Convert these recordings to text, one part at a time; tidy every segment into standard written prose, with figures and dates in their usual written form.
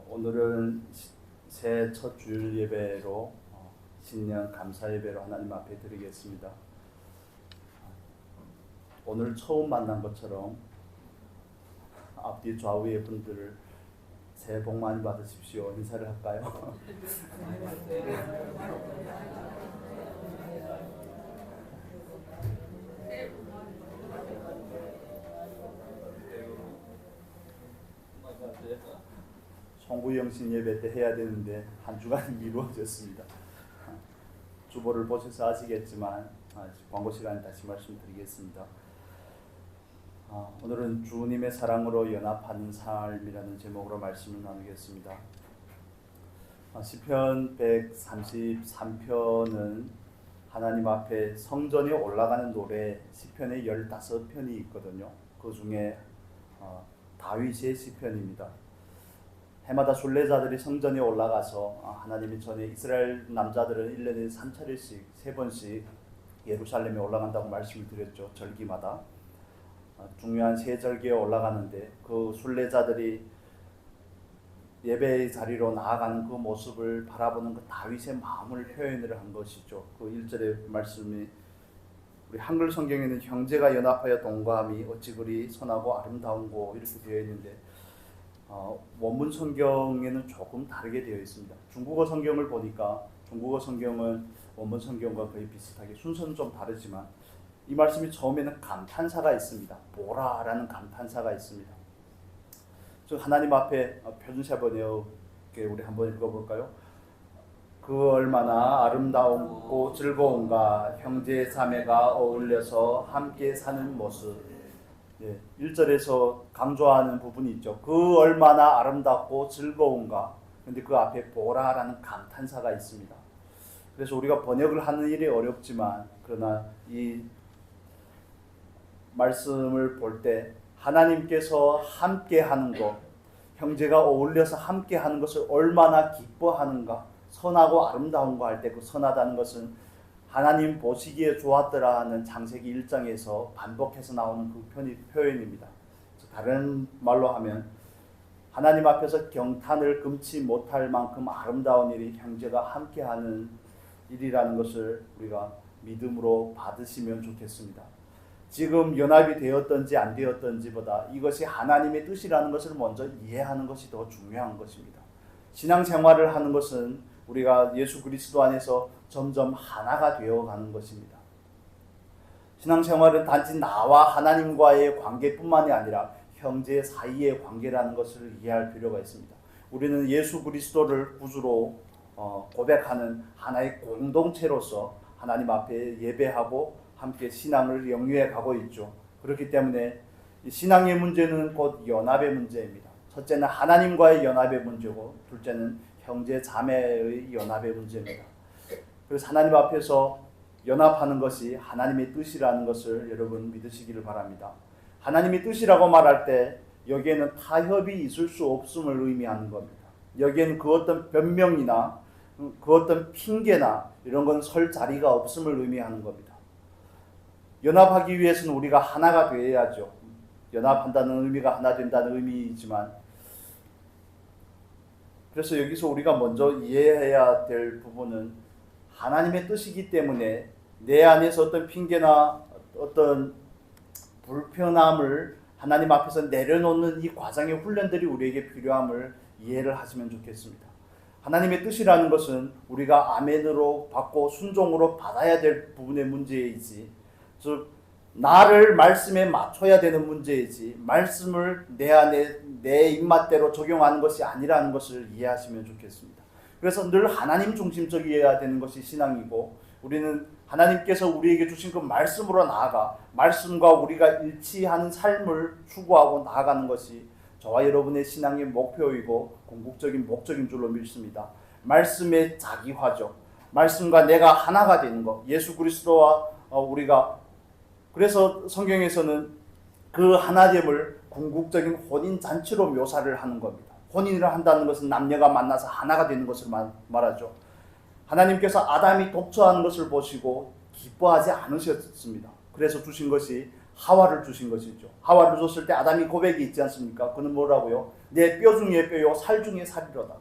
오늘은 새해 첫 주일 예배로 신년 감사 예배로 하나님 앞에 드리겠습니다. 오늘 처음 만난 것처럼 앞뒤 좌우의 분들을 새해 복 많이 받으십시오. 인사를 할까요? 송구영신 예배 때 해야 되는데 한 주간 미루어졌습니다. 주보를 보셔서 아시겠지만 광고 시간에 다시 말씀드리겠습니다. 오늘은 주님의 사랑으로 연합하는 삶이라는 제목으로 말씀을 나누겠습니다. 시편 133편은 하나님 앞에 성전에 올라가는 노래 시편에 15편이 있거든요. 그 중에 다윗의 시편입니다. 해마다 순례자들이 성전에 올라가서 하나님이 전에 이스라엘 남자들은 1년에 3차례씩 3번씩 예루살렘에 올라간다고 말씀을 드렸죠. 절기마다 중요한 세 절기에 올라가는데 그 순례자들이 예배의 자리로 나아가는 그 모습을 바라보는 그 다윗의 마음을 표현을 한 것이죠. 그 1절의 말씀이 우리 한글 성경에는 형제가 연합하여 동거함이 어찌 그리 선하고 아름다운고 이렇게 되어 있는데 원문 성경에는 조금 다르게 되어 있습니다. 중국어 성경을 보니까 중국어 성경은 원문 성경과 거의 비슷하게 순서는 좀 다르지만 이 말씀이 처음에는 감탄사가 있습니다. 보라라는 감탄사가 있습니다. 즉 하나님 앞에 표준세 번역에 우리 한번 읽어볼까요? 그 얼마나 아름다운고 즐거운가 형제 자매가 어울려서 함께 사는 모습. 1절에서 강조하는 부분이 있죠. 그 얼마나 아름답고 즐거운가. 근데 그 앞에 보라라는 감탄사가 있습니다. 그래서 우리가 번역을 하는 일이 어렵지만 그러나 이 말씀을 볼 때 하나님께서 함께 하는 것, 형제가 어울려서 함께 하는 것을 얼마나 기뻐하는가, 선하고 아름다운가 할 때 그 선하다는 것은 하나님 보시기에 좋았더라 하는 창세기 1장에서 반복해서 나오는 그 표현입니다. 다른 말로 하면 하나님 앞에서 경탄을 금치 못할 만큼 아름다운 일이 형제가 함께하는 일이라는 것을 우리가 믿음으로 받으시면 좋겠습니다. 지금 연합이 되었든지 안 되었든지보다 이것이 하나님의 뜻이라는 것을 먼저 이해하는 것이 더 중요한 것입니다. 신앙생활을 하는 것은 우리가 예수 그리스도 안에서 점점 하나가 되어가는 것입니다. 신앙생활은 단지 나와 하나님과의 관계뿐만이 아니라 형제 사이의 관계라는 것을 이해할 필요가 있습니다. 우리는 예수 그리스도를 구주로 고백하는 하나의 공동체로서 하나님 앞에 예배하고 함께 신앙을 영유해 가고 있죠. 그렇기 때문에 신앙의 문제는 곧 연합의 문제입니다. 첫째는 하나님과의 연합의 문제고 둘째는 형제 자매의 연합의 문제입니다. 그래서 하나님 앞에서 연합하는 것이 하나님의 뜻이라는 것을 여러분 믿으시기를 바랍니다. 하나님의 뜻이라고 말할 때 여기에는 타협이 있을 수 없음을 의미하는 겁니다. 여기에는 그 어떤 변명이나 그 어떤 핑계나 이런 건 설 자리가 없음을 의미하는 겁니다. 연합하기 위해서는 우리가 하나가 되어야죠. 연합한다는 의미가 하나 된다는 의미이지만 그래서 여기서 우리가 먼저 이해해야 될 부분은 하나님의 뜻이기 때문에 내 안에서 어떤 핑계나 어떤 불편함을 하나님 앞에서 내려놓는 이 과정의 훈련들이 우리에게 필요함을 이해를 하시면 좋겠습니다. 하나님의 뜻이라는 것은 우리가 아멘으로 받고 순종으로 받아야 될 부분의 문제이지, 즉 나를 말씀에 맞춰야 되는 문제이지 말씀을 내 안에 내 입맛대로 적용하는 것이 아니라는 것을 이해하시면 좋겠습니다. 그래서 늘 하나님 중심적이어야 되는 것이 신앙이고 우리는 하나님께서 우리에게 주신 그 말씀으로 나아가 말씀과 우리가 일치하는 삶을 추구하고 나아가는 것이 저와 여러분의 신앙의 목표이고 궁극적인 목적인 줄로 믿습니다. 말씀의 자기화죠. 말씀과 내가 하나가 되는 것. 예수 그리스도와 우리가 그래서 성경에서는 그 하나됨을 궁극적인 혼인잔치로 묘사를 하는 겁니다. 혼인을 한다는 것은 남녀가 만나서 하나가 되는 것을 말하죠. 하나님께서 아담이 독처하는 것을 보시고 기뻐하지 않으셨습니다. 그래서 주신 것이 하와를 주신 것이죠. 하와를 줬을 때 아담이 고백이 있지 않습니까? 그는 뭐라고요? 내 뼈 중에 뼈요 살 중에 살이로다.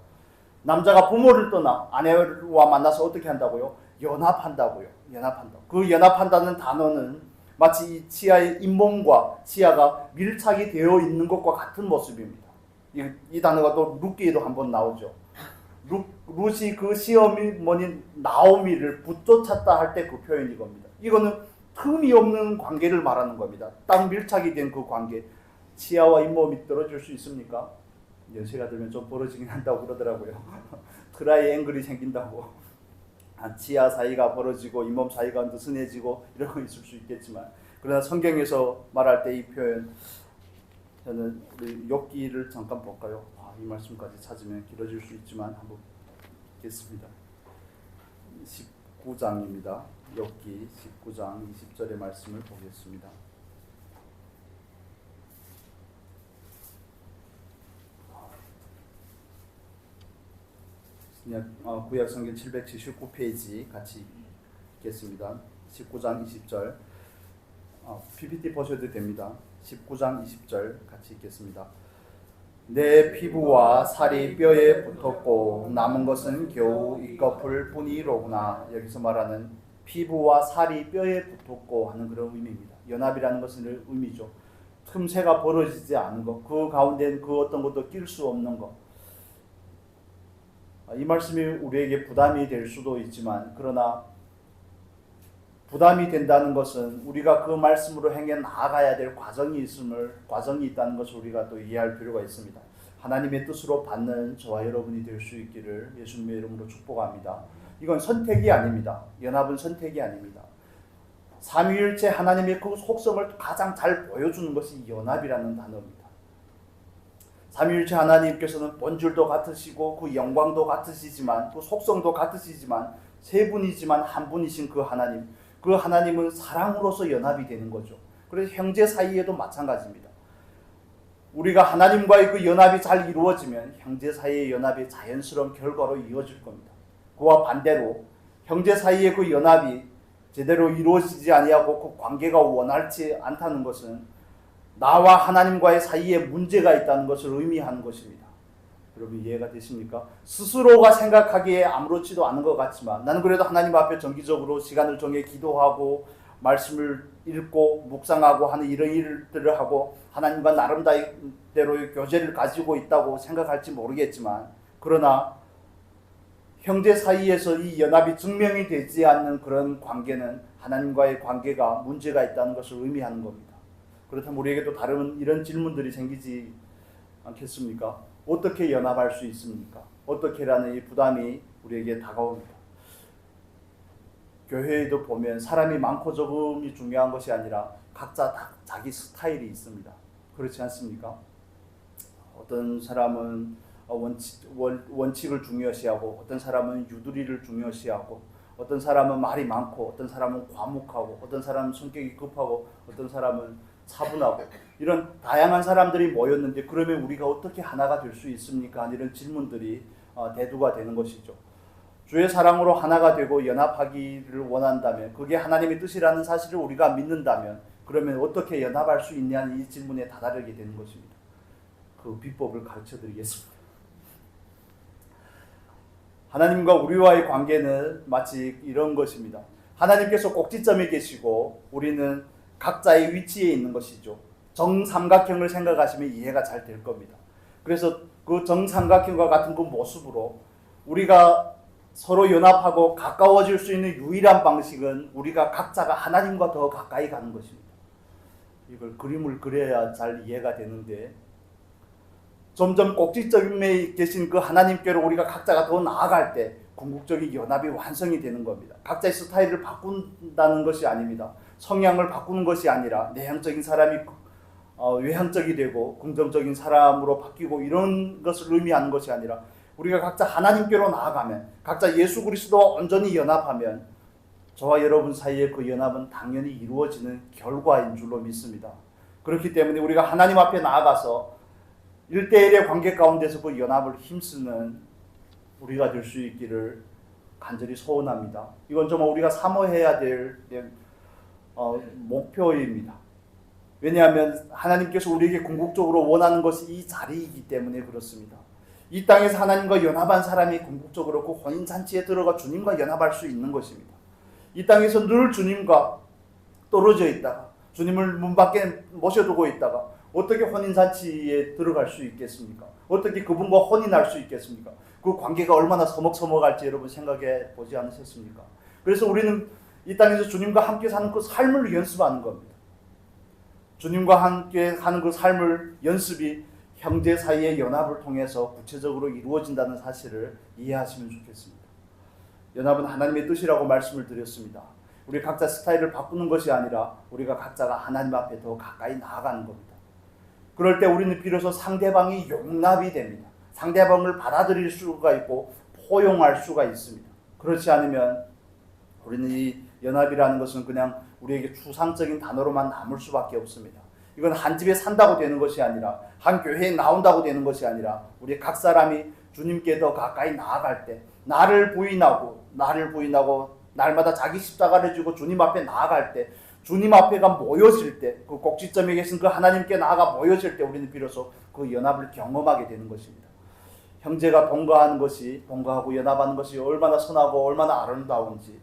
남자가 부모를 떠나 아내와 만나서 어떻게 한다고요? 연합한다고요. 연합한다. 그 연합한다는 단어는 마치 이 치아의 잇몸과 치아가 밀착이 되어 있는 것과 같은 모습입니다. 이 단어가 또 룻기에도 한번 나오죠. 룻이 그 시어머니 나오미를 붙쫓았다 할 때 그 표현이 겁니다. 이거는 틈이 없는 관계를 말하는 겁니다. 딱 밀착이 된 그 관계. 치아와 잇몸이 떨어질 수 있습니까? 연세가 들면 좀 벌어지긴 한다고 그러더라고요. 트라이앵글이 생긴다고. 치아 사이가 벌어지고 잇몸 사이가 느슨해지고 이런 거 있을 수 있겠지만, 그러나 성경에서 말할 때 이 표현, 저는 우리 욥기를 잠깐 볼까요? 이 말씀까지 찾으면 길어질 수 있지만 한번 읽겠습니다. 19장입니다. 욥기 19장 20절의 말씀을 보겠습니다. 구약 성경 779페이지 같이 읽겠습니다. 19장 20절. PPT 보셔도 됩니다. 19장 20절 같이 읽겠습니다. 내 피부와 살이 뼈에 붙었고 남은 것은 겨우 이꺼풀 뿐이로구나. 여기서 말하는 피부와 살이 뼈에 붙었고 하는 그런 의미입니다. 연합이라는 것은 의미죠. 틈새가 벌어지지 않은 것, 그 가운데는 그 어떤 것도 낄 수 없는 것. 이 말씀이 우리에게 부담이 될 수도 있지만, 그러나 부담이 된다는 것은 우리가 그 말씀으로 행해 나아가야 될 과정이 있다는 것을 우리가 또 이해할 필요가 있습니다. 하나님의 뜻으로 받는 저와 여러분이 될 수 있기를 예수님의 이름으로 축복합니다. 이건 선택이 아닙니다. 연합은 선택이 아닙니다. 삼위일체 하나님의 그 속성을 가장 잘 보여주는 것이 연합이라는 단어입니다. 삼위일체 하나님께서는 본질도 같으시고 그 영광도 같으시지만, 그 속성도 같으시지만, 세 분이지만 한 분이신 그 하나님, 그 하나님은 사랑으로서 연합이 되는 거죠. 그래서 형제 사이에도 마찬가지입니다. 우리가 하나님과의 그 연합이 잘 이루어지면 형제 사이의 연합이 자연스러운 결과로 이어질 겁니다. 그와 반대로 형제 사이의 그 연합이 제대로 이루어지지 아니하고 그 관계가 원활치 않다는 것은 나와 하나님과의 사이에 문제가 있다는 것을 의미하는 것입니다. 여러분 이해가 되십니까? 스스로가 생각하기에 아무렇지도 않은 것 같지만, 나는 그래도 하나님 앞에 정기적으로 시간을 정해 기도하고 말씀을 읽고 묵상하고 하는 이런 일들을 하고 하나님과 나름대로의 교제를 가지고 있다고 생각할지 모르겠지만, 그러나 형제 사이에서 이 연합이 증명이 되지 않는 그런 관계는 하나님과의 관계가 문제가 있다는 것을 의미하는 겁니다. 그렇다면 우리에게도 다른 이런 질문들이 생기지 않겠습니까? 어떻게 연합할 수 있습니까? 어떻게라는 이 부담이 우리에게 다가옵니다. 교회에도 보면 사람이 많고 적음이 중요한 것이 아니라 각자 자기 스타일이 있습니다. 그렇지 않습니까? 어떤 사람은 원칙을 중요시하고, 어떤 사람은 유두리를 중요시하고, 어떤 사람은 말이 많고, 어떤 사람은 과묵하고, 어떤 사람은 성격이 급하고, 어떤 사람은 차분하고, 이런 다양한 사람들이 모였는데 그러면 우리가 어떻게 하나가 될 수 있습니까? 이런 질문들이 대두가 되는 것이죠. 주의 사랑으로 하나가 되고 연합하기를 원한다면, 그게 하나님의 뜻이라는 사실을 우리가 믿는다면, 그러면 어떻게 연합할 수 있냐는 이 질문에 다다르게 되는 것입니다. 그 비법을 가르쳐 드리겠습니다. 하나님과 우리와의 관계는 마치 이런 것입니다. 하나님께서 꼭지점에 계시고 우리는 각자의 위치에 있는 것이죠. 정삼각형을 생각하시면 이해가 잘 될 겁니다. 그래서 그 정삼각형과 같은 그 모습으로 우리가 서로 연합하고 가까워질 수 있는 유일한 방식은 우리가 각자가 하나님과 더 가까이 가는 것입니다. 이걸 그림을 그려야 잘 이해가 되는데, 점점 꼭지점에 계신 그 하나님께로 우리가 각자가 더 나아갈 때 궁극적인 연합이 완성이 되는 겁니다. 각자의 스타일을 바꾼다는 것이 아닙니다. 성향을 바꾸는 것이 아니라 내향적인 사람이 외향적이 되고 긍정적인 사람으로 바뀌고 이런 것을 의미하는 것이 아니라, 우리가 각자 하나님께로 나아가면, 각자 예수 그리스도와 온전히 연합하면 저와 여러분 사이의 그 연합은 당연히 이루어지는 결과인 줄로 믿습니다. 그렇기 때문에 우리가 하나님 앞에 나아가서 1대1의 관계 가운데서 그 연합을 힘쓰는 우리가 될 수 있기를 간절히 소원합니다. 이건 정말 우리가 사모해야 될 목표입니다. 왜냐하면 하나님께서 우리에게 궁극적으로 원하는 것이 이 자리이기 때문에 그렇습니다. 이 땅에서 하나님과 연합한 사람이 궁극적으로 그 혼인잔치에 들어가 주님과 연합할 수 있는 것입니다. 이 땅에서 늘 주님과 떨어져 있다가 주님을 문 밖에 모셔두고 있다가 어떻게 혼인잔치에 들어갈 수 있겠습니까? 어떻게 그분과 혼인할 수 있겠습니까? 그 관계가 얼마나 서먹서먹할지 여러분 생각해 보지 않으셨습니까? 그래서 우리는 이 땅에서 주님과 함께 사는 그 삶을 연습하는 겁니다. 주님과 함께 하는 그 삶을 연습이 형제 사이의 연합을 통해서 구체적으로 이루어진다는 사실을 이해하시면 좋겠습니다. 연합은 하나님의 뜻이라고 말씀을 드렸습니다. 우리 각자 스타일을 바꾸는 것이 아니라 우리가 각자가 하나님 앞에 더 가까이 나아가는 겁니다. 그럴 때 우리는 비로소 상대방이 용납이 됩니다. 상대방을 받아들일 수가 있고 포용할 수가 있습니다. 그렇지 않으면 우리는 이 연합이라는 것은 그냥 우리에게 추상적인 단어로만 남을 수밖에 없습니다. 이건 한 집에 산다고 되는 것이 아니라 한 교회에 나온다고 되는 것이 아니라 우리 각 사람이 주님께 더 가까이 나아갈 때 나를 부인하고 날마다 자기 십자가를 지고 주님 앞에 나아갈 때 주님 앞에가 모여질 때 그 꼭지점에 계신 그 하나님께 나아가 모여질 때 우리는 비로소 그 연합을 경험하게 되는 것입니다. 형제가 동거하고 연합하는 것이 얼마나 선하고 얼마나 아름다운지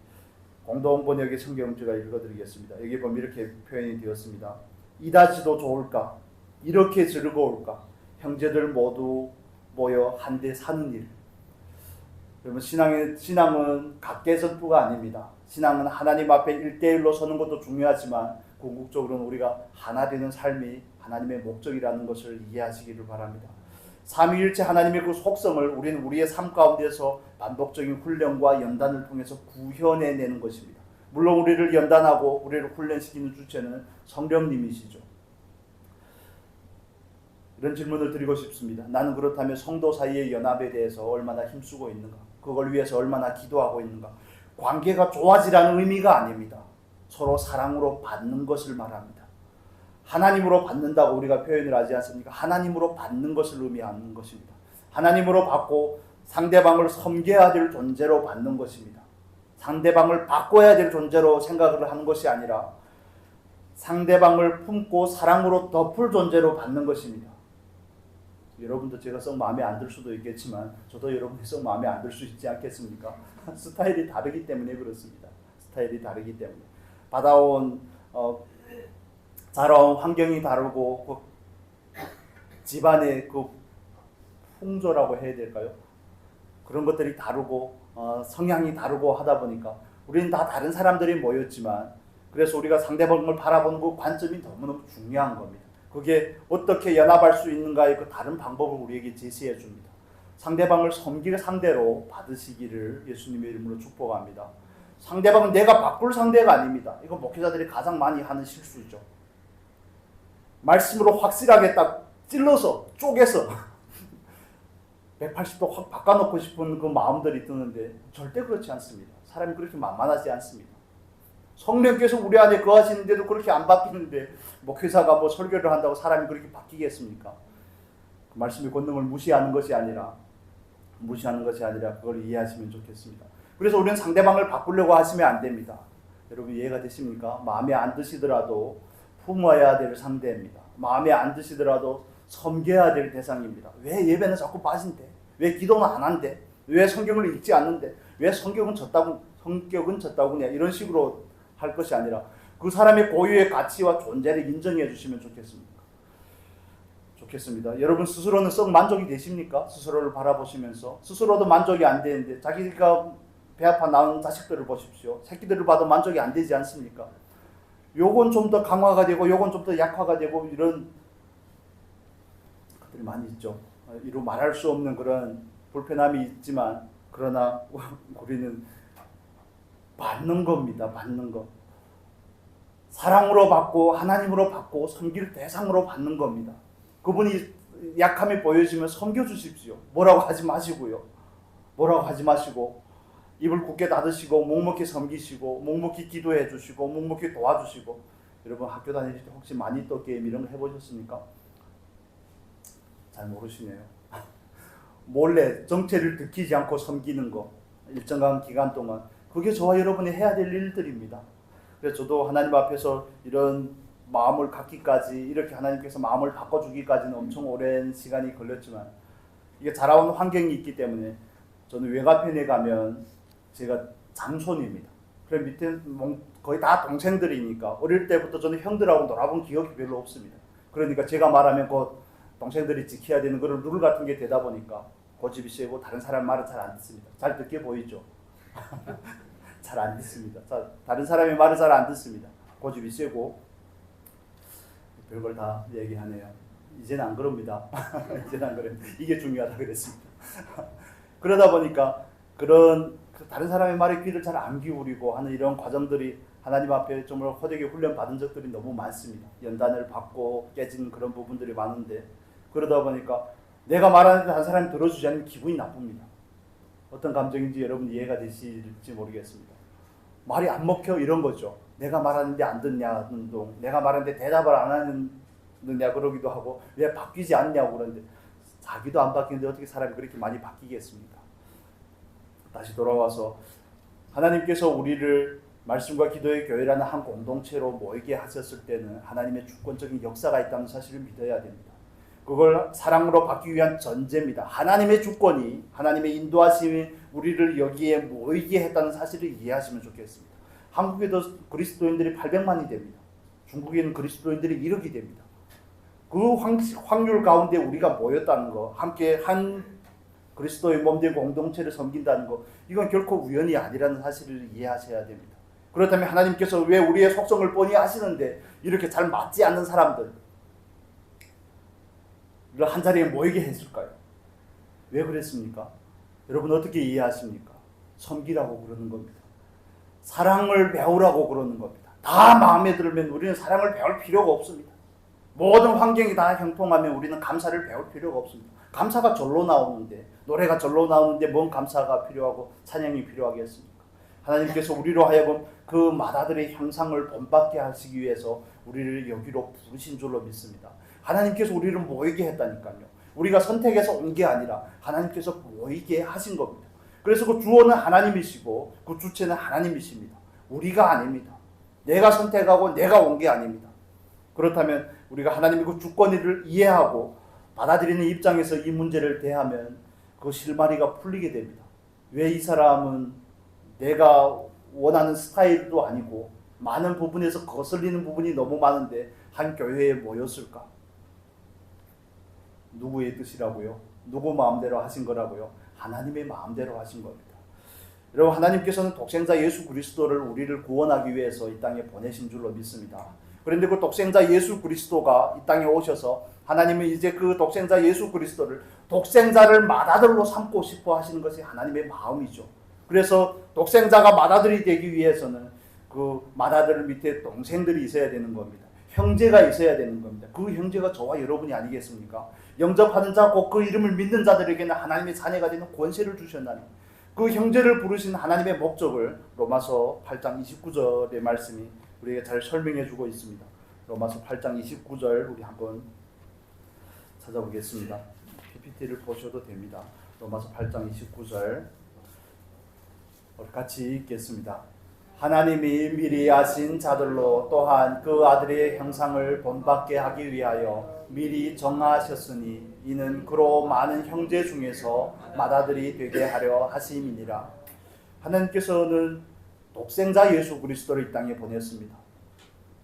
공동번역의 성경을 제가 읽어드리겠습니다. 여기 보면 이렇게 표현이 되었습니다. 이다지도 좋을까? 이렇게 즐거울까? 형제들 모두 모여 한데 사는 일. 여러분 신앙은 각계선투가 아닙니다. 신앙은 하나님 앞에 1대1로 서는 것도 중요하지만 궁극적으로는 우리가 하나 되는 삶이 하나님의 목적이라는 것을 이해하시기를 바랍니다. 삼위일체 하나님의 그 속성을 우리는 우리의 삶 가운데서 반복적인 훈련과 연단을 통해서 구현해내는 것입니다. 물론 우리를 연단하고 우리를 훈련시키는 주체는 성령님이시죠. 이런 질문을 드리고 싶습니다. 나는 그렇다면 성도 사이의 연합에 대해서 얼마나 힘쓰고 있는가? 그걸 위해서 얼마나 기도하고 있는가? 관계가 좋아지라는 의미가 아닙니다. 서로 사랑으로 받는 것을 말합니다. 하나님으로 받는다고 우리가 표현을 하지 않습니까? 하나님으로 받는 것을 의미하는 것입니다. 하나님으로 받고 상대방을 섬겨야 될 존재로 받는 것입니다. 상대방을 바꿔야 될 존재로 생각을 하는 것이 아니라 상대방을 품고 사랑으로 덮을 존재로 받는 것입니다. 여러분도 제가 썩 마음에 안 들 수도 있겠지만 저도 여러분이 썩 마음에 안 들 수 있지 않겠습니까? 스타일이 다르기 때문에 그렇습니다. 스타일이 다르기 때문에 받아온 자라온 환경이 다르고 그 집안의 그 풍조라고 해야 될까요? 그런 것들이 다르고 성향이 다르고 하다 보니까 우리는 다 다른 사람들이 모였지만 그래서 우리가 상대방을 바라보는 그 관점이 너무너무 중요한 겁니다. 그게 어떻게 연합할 수 있는가의 그 다른 방법을 우리에게 제시해 줍니다. 상대방을 섬길 상대로 받으시기를 예수님의 이름으로 축복합니다. 상대방은 내가 바꿀 상대가 아닙니다. 이거 목회자들이 가장 많이 하는 실수죠. 말씀으로 확실하게 딱 찔러서 쪼개서 180도 확 바꿔놓고 싶은 그 마음들이 드는데 절대 그렇지 않습니다. 사람이 그렇게 만만하지 않습니다. 성령께서 우리 안에 거하시는데도 그렇게 안 바뀌는데 목회자가 뭐 설교를 한다고 사람이 그렇게 바뀌겠습니까? 그 말씀의 권능을 무시하는 것이 아니라 그걸 이해하시면 좋겠습니다. 그래서 우리는 상대방을 바꾸려고 하시면 안 됩니다. 여러분 이해가 되십니까? 마음에 안 드시더라도 품어야 될 상대입니다. 마음에 안 드시더라도 섬겨야 될 대상입니다. 왜 예배는 자꾸 빠진대? 왜 기도는 안 한대? 왜 성경을 읽지 않는데? 왜 성격은 졌다구냐? 이런 식으로 할 것이 아니라 그 사람의 고유의 가치와 존재를 인정해 주시면 좋겠습니다. 여러분 스스로는 썩 만족이 되십니까? 스스로를 바라보시면서 스스로도 만족이 안 되는데 자기가 배 아파 낳은 자식들을 보십시오. 새끼들을 봐도 만족이 안 되지 않습니까? 요건 좀 더 강화가 되고 요건 좀 더 약화가 되고 이런 것들이 많이 있죠. 이루 말할 수 없는 그런 불편함이 있지만 그러나 우리는 받는 겁니다. 받는 것. 사랑으로 받고 하나님으로 받고 섬길 대상으로 받는 겁니다. 그분이 약함이 보여지면 섬겨주십시오. 뭐라고 하지 마시고요. 뭐라고 하지 마시고 입을 굳게 닫으시고 묵묵히 섬기시고 묵묵히 기도해 주시고 묵묵히 도와주시고. 여러분 학교 다니실 때 혹시 마니또 게임 이런 거 해보셨습니까? 잘 모르시네요. 몰래 정체를 들키지 않고 섬기는 거 일정한 기간 동안 그게 저와 여러분이 해야 될 일들입니다. 그래서 저도 하나님 앞에서 이런 마음을 갖기까지, 이렇게 하나님께서 마음을 바꿔주기까지는 엄청 오랜 시간이 걸렸지만, 이게 자라온 환경이 있기 때문에 저는 외가편에 가면 제가 장손입니다. 그래 밑에 거의 다 동생들이니까 어릴 때부터 저는 형들하고 놀아본 기억이 별로 없습니다. 그러니까 제가 말하면 곧 동생들이 지켜야 되는 그런 룰 같은 게 되다 보니까 고집이 세고 다른 사람 말은 잘 안 듣습니다. 잘 듣게 보이죠? 잘 안 듣습니다. 다른 사람의 말을 잘 안 듣습니다. 고집이 세고 별걸 다 얘기하네요. 이제는 안 그럽니다. 이제는 안 그래요. 이게 중요하다 그랬습니다. 그러다 보니까 그런 다른 사람의 말에 귀를 잘 안 기울이고 하는 이런 과정들이 하나님 앞에 정말 호되게 훈련 받은 적들이 너무 많습니다. 연단을 받고 깨진 그런 부분들이 많은데, 그러다 보니까 내가 말하는데 한 사람이 들어주지 않으면 기분이 나쁩니다. 어떤 감정인지 여러분 이해가 되실지 모르겠습니다. 말이 안 먹혀 이런 거죠. 내가 말하는데 안 듣냐는 동, 내가 말하는데 대답을 안 하느냐 그러기도 하고, 왜 바뀌지 않냐고 그러는데 자기도 안 바뀌는데 어떻게 사람이 그렇게 많이 바뀌겠습니까? 다시 돌아와서 하나님께서 우리를 말씀과 기도의 교회라는 한 공동체로 모이게 하셨을 때는 하나님의 주권적인 역사가 있다는 사실을 믿어야 됩니다. 그걸 사랑으로 받기 위한 전제입니다. 하나님의 주권이, 하나님의 인도하심이 우리를 여기에 모이게 했다는 사실을 이해하시면 좋겠습니다. 한국에도 그리스도인들이 800만이 됩니다. 중국에는 그리스도인들이 1억이 됩니다. 그 확률 가운데 우리가 모였다는 거, 함께 한 그리스도의 몸된 공동체를 섬긴다는 거, 이건 결코 우연이 아니라는 사실을 이해하셔야 됩니다. 그렇다면 하나님께서 왜 우리의 속성을 뻔히 아시는데 이렇게 잘 맞지 않는 사람들을 한 자리에 모이게 했을까요? 왜 그랬습니까? 여러분 어떻게 이해하십니까? 섬기라고 그러는 겁니다. 사랑을 배우라고 그러는 겁니다. 다 마음에 들면 우리는 사랑을 배울 필요가 없습니다. 모든 환경이 다 형통하면 우리는 감사를 배울 필요가 없습니다. 감사가 절로 나오는데, 노래가 절로 나오는데 뭔 감사가 필요하고 찬양이 필요하겠습니까? 하나님께서 우리로 하여금 그 맏아들의 형상을 본받게 하시기 위해서 우리를 여기로 부르신 줄로 믿습니다. 하나님께서 우리를 모이게 했다니까요. 우리가 선택해서 온 게 아니라 하나님께서 모이게 하신 겁니다. 그래서 그 주어는 하나님이시고 그 주체는 하나님이십니다. 우리가 아닙니다. 내가 선택하고 내가 온 게 아닙니다. 그렇다면 우리가 하나님의 그 주권을 이해하고 받아들이는 입장에서 이 문제를 대하면 그 실마리가 풀리게 됩니다. 왜 이 사람은 내가 원하는 스타일도 아니고 많은 부분에서 거슬리는 부분이 너무 많은데 한 교회에 모였을까? 누구의 뜻이라고요? 누구 마음대로 하신 거라고요? 하나님의 마음대로 하신 겁니다. 여러분, 하나님께서는 독생자 예수 그리스도를 우리를 구원하기 위해서 이 땅에 보내신 줄로 믿습니다. 그런데 그 독생자 예수 그리스도가 이 땅에 오셔서 하나님은 이제 그 독생자 예수 그리스도를 독생자를 맏아들로 삼고 싶어 하시는 것이 하나님의 마음이죠. 그래서 독생자가 맏아들이 되기 위해서는 그 맏아들 밑에 동생들이 있어야 되는 겁니다. 형제가 있어야 되는 겁니다. 그 형제가 저와 여러분이 아니겠습니까? 영접하는 자, 곧 그 이름을 믿는 자들에게는 하나님의 자녀가 되는 권세를 주셨나니, 그 형제를 부르신 하나님의 목적을 로마서 8장 29절의 말씀이 우리에게 잘 설명해 주고 있습니다. 로마서 8장 29절 우리 한번 찾아보겠습니다. PPT를 보셔도 됩니다. 로마서 8장 29절 우리 같이 읽겠습니다. 하나님이 미리 아신 자들로 또한 그 아들의 형상을 본받게 하기 위하여 미리 정하셨으니 이는 그로 많은 형제 중에서 맏아들이 되게 하려 하심이니라. 하나님께서는 독생자 예수 그리스도를 이 땅에 보냈습니다.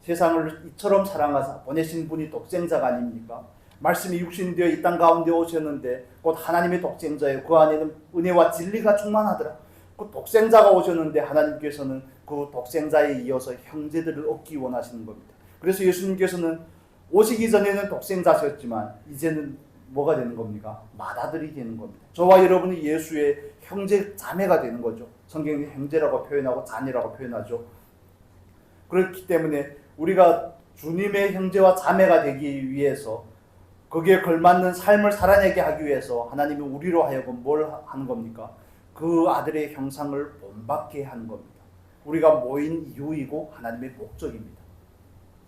세상을 이처럼 사랑하사 보내신 분이 독생자가 아닙니까? 말씀이 육신이 되어 이 땅 가운데 오셨는데 곧 하나님의 독생자예요. 그 안에는 은혜와 진리가 충만하더라. 그 독생자가 오셨는데 하나님께서는 그 독생자에 이어서 형제들을 얻기 원하시는 겁니다. 그래서 예수님께서는 오시기 전에는 독생자셨지만 이제는 뭐가 되는 겁니까? 맏아들이 되는 겁니다. 저와 여러분이 예수의 형제 자매가 되는 거죠. 성경이 형제라고 표현하고 자녀라고 표현하죠. 그렇기 때문에 우리가 주님의 형제와 자매가 되기 위해서 거기에 걸맞는 삶을 살아내게 하기 위해서 하나님이 우리로 하여금 뭘 하는 겁니까? 그 아들의 형상을 본받게 하는 겁니다. 우리가 모인 이유이고 하나님의 목적입니다.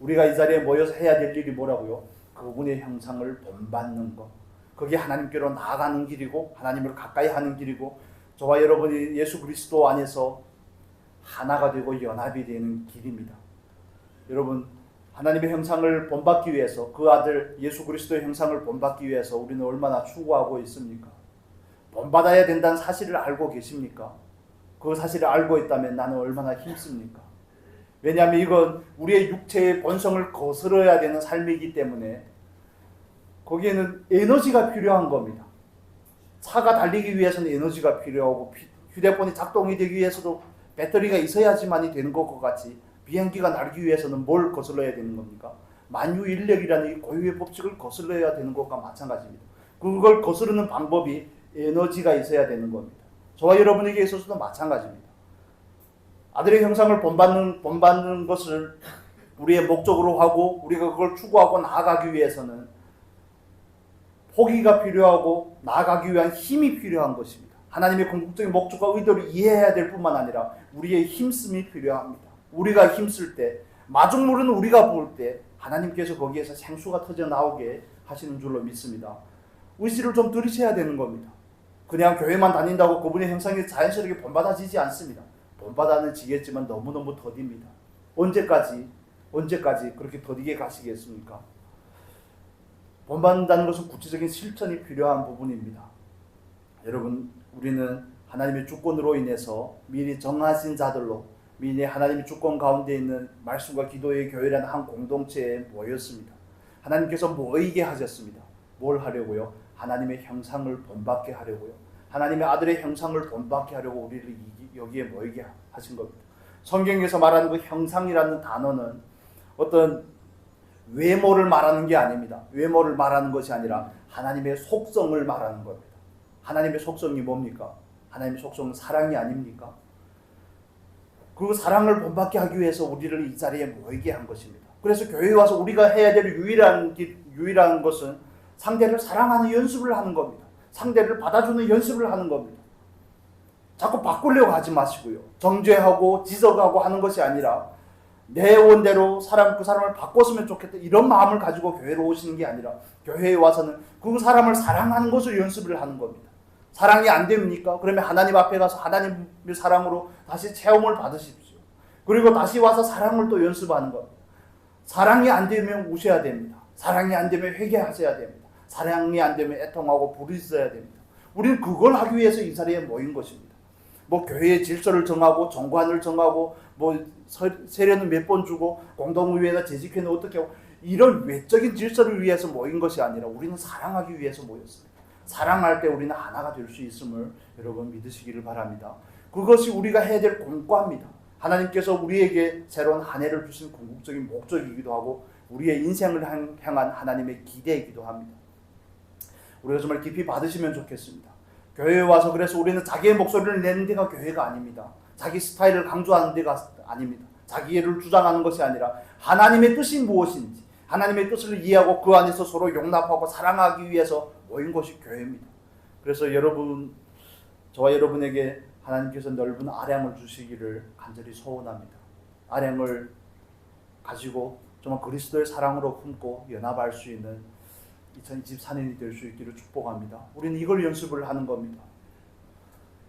우리가 이 자리에 모여서 해야 될 일이 뭐라고요? 그분의 형상을 본받는 것. 그게 하나님께로 나아가는 길이고 하나님을 가까이 하는 길이고 저와 여러분이 예수 그리스도 안에서 하나가 되고 연합이 되는 길입니다. 여러분, 하나님의 형상을 본받기 위해서, 그 아들 예수 그리스도의 형상을 본받기 위해서 우리는 얼마나 추구하고 있습니까? 본받아야 된다는 사실을 알고 계십니까? 그 사실을 알고 있다면 나는 얼마나 힘씁니까? 왜냐하면 이건 우리의 육체의 본성을 거스러야 되는 삶이기 때문에 거기에는 에너지가 필요한 겁니다. 차가 달리기 위해서는 에너지가 필요하고, 휴대폰이 작동이 되기 위해서도 배터리가 있어야지만이 되는 것과 같이 비행기가 날기 위해서는 뭘 거슬러야 되는 겁니까? 만유인력이라는 이 고유의 법칙을 거슬러야 되는 것과 마찬가지입니다. 그걸 거스르는 방법이 에너지가 있어야 되는 겁니다. 저와 여러분에게 있어서도 마찬가지입니다. 아들의 형상을 본받는 것을 우리의 목적으로 하고 우리가 그걸 추구하고 나아가기 위해서는 포기가 필요하고 나아가기 위한 힘이 필요한 것입니다. 하나님의 궁극적인 목적과 의도를 이해해야 될 뿐만 아니라 우리의 힘씀이 필요합니다. 우리가 힘쓸 때, 마중물은 우리가 부을 때 하나님께서 거기에서 생수가 터져 나오게 하시는 줄로 믿습니다. 의지를 좀 들이셔야 되는 겁니다. 그냥 교회만 다닌다고 그분의 형상이 자연스럽게 본받아지지 않습니다. 본받아는 지겠지만 너무너무 더딥니다. 언제까지 그렇게 더디게 가시겠습니까? 본받는다는 것은 구체적인 실천이 필요한 부분입니다. 여러분, 우리는 하나님의 주권으로 인해서 미리 정하신 자들로, 미리 하나님의 주권 가운데 있는 말씀과 기도의 교회라는 한 공동체에 모였습니다. 하나님께서 모이게 하셨습니다. 뭘 하려고요? 하나님의 형상을 본받게 하려고요. 하나님의 아들의 형상을 본받게 하려고 우리를 여기에 모이게 하신 겁니다. 성경에서 말하는 그 형상이라는 단어는 어떤 외모를 말하는 게 아닙니다. 외모를 말하는 것이 아니라 하나님의 속성을 말하는 겁니다. 하나님의 속성이 뭡니까? 하나님의 속성은 사랑이 아닙니까? 그 사랑을 본받게 하기 위해서 우리를 이 자리에 모이게 한 것입니다. 그래서 교회에 와서 우리가 해야 될 유일한 것은 상대를 사랑하는 연습을 하는 겁니다. 상대를 받아주는 연습을 하는 겁니다. 자꾸 바꾸려고 하지 마시고요. 정죄하고 지적하고 하는 것이 아니라 내 원대로 그 사람을 바꿨으면 좋겠다, 이런 마음을 가지고 교회로 오시는 게 아니라 교회에 와서는 그 사람을 사랑하는 것을 연습을 하는 겁니다. 사랑이 안 됩니까? 그러면 하나님 앞에 가서 하나님의 사랑으로 다시 체험을 받으십시오. 그리고 다시 와서 사랑을 또 연습하는 겁니다. 사랑이 안 되면 우셔야 됩니다. 사랑이 안 되면 회개하셔야 됩니다. 사랑이 안 되면 애통하고 부르셔야 됩니다. 우리는 그걸 하기 위해서 이 자리에 모인 것입니다. 교회의 질서를 정하고 정관을 정하고 세례는 몇 번 주고 공동의회나 재직회는 어떻게 하고, 이런 외적인 질서를 위해서 모인 것이 아니라 우리는 사랑하기 위해서 모였습니다. 사랑할 때 우리는 하나가 될 수 있음을 여러분 믿으시기를 바랍니다. 그것이 우리가 해야 될 공과입니다. 하나님께서 우리에게 새로운 한 해를 주신 궁극적인 목적이기도 하고 우리의 인생을 향한 하나님의 기대이기도 합니다. 우리가 정말 깊이 받으시면 좋겠습니다. 교회에 와서 그래서 우리는 자기의 목소리를 내는 데가 교회가 아닙니다. 자기 스타일을 강조하는 데가 아닙니다. 자기를 주장하는 것이 아니라 하나님의 뜻이 무엇인지, 하나님의 뜻을 이해하고 그 안에서 서로 용납하고 사랑하기 위해서 모인 것이 교회입니다. 그래서 저와 여러분에게 하나님께서 넓은 아량을 주시기를 간절히 소원합니다. 아량을 가지고 정말 그리스도의 사랑으로 품고 연합할 수 있는 2024년이 될 수 있기를 축복합니다. 우리는 이걸 연습을 하는 겁니다.